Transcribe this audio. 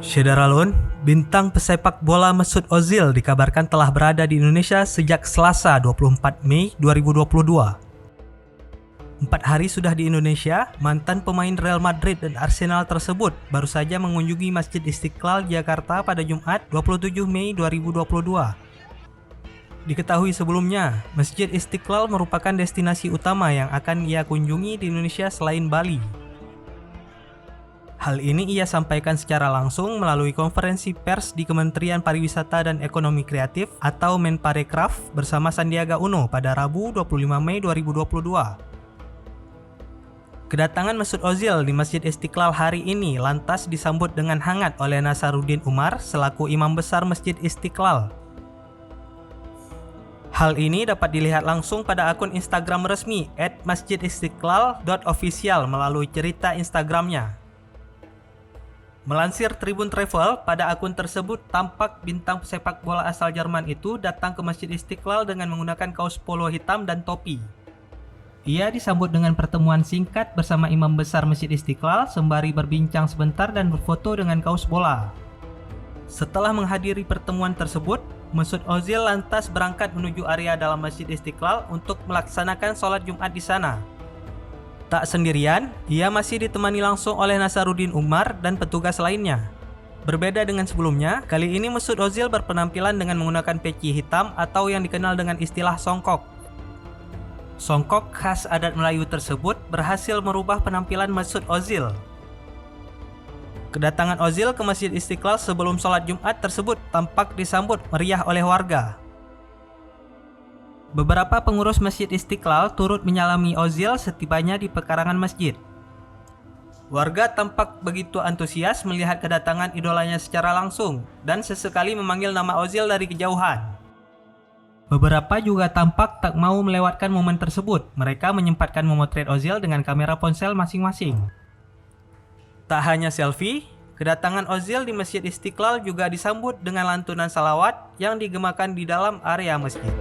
Syederalun, bintang pesepak bola Mesut Ozil dikabarkan telah berada di Indonesia sejak Selasa 24 Mei 2022. 4 hari sudah di Indonesia, mantan pemain Real Madrid dan Arsenal tersebut baru saja mengunjungi Masjid Istiqlal Jakarta pada Jumat 27 Mei 2022. Diketahui sebelumnya, Masjid Istiqlal merupakan destinasi utama yang akan ia kunjungi di Indonesia selain Bali. Hal ini ia sampaikan secara langsung melalui konferensi pers di Kementerian Pariwisata dan Ekonomi Kreatif atau Menparekraf bersama Sandiaga Uno pada Rabu 25 Mei 2022. Kedatangan Mesut Ozil di Masjid Istiqlal hari ini lantas disambut dengan hangat oleh Nasaruddin Umar selaku Imam Besar Masjid Istiqlal. Hal ini dapat dilihat langsung pada akun Instagram resmi @masjidistiqlal.official melalui cerita Instagramnya. Melansir Tribun Travel, pada akun tersebut tampak bintang pesepak bola asal Jerman itu datang ke Masjid Istiqlal dengan menggunakan kaos polo hitam dan topi. Ia disambut dengan pertemuan singkat bersama Imam Besar Masjid Istiqlal sembari berbincang sebentar dan berfoto dengan kaos bola. Setelah menghadiri pertemuan tersebut, Mesut Ozil lantas berangkat menuju area dalam Masjid Istiqlal untuk melaksanakan sholat Jumat di sana. Tak sendirian, ia masih ditemani langsung oleh Nasaruddin Umar dan petugas lainnya. Berbeda dengan sebelumnya, kali ini Mesut Ozil berpenampilan dengan menggunakan peci hitam atau yang dikenal dengan istilah songkok. Songkok khas adat Melayu tersebut berhasil merubah penampilan Mesut Ozil. Kedatangan Ozil ke Masjid Istiqlal sebelum sholat Jumat tersebut tampak disambut meriah oleh warga. Beberapa pengurus Masjid Istiqlal turut menyalami Ozil setibanya di pekarangan masjid. Warga tampak begitu antusias melihat kedatangan idolanya secara langsung dan sesekali memanggil nama Ozil dari kejauhan. Beberapa juga tampak tak mau melewatkan momen tersebut. Mereka menyempatkan memotret Ozil dengan kamera ponsel masing-masing. Tak hanya selfie, kedatangan Ozil di Masjid Istiqlal juga disambut dengan lantunan salawat yang digemakan di dalam area masjid.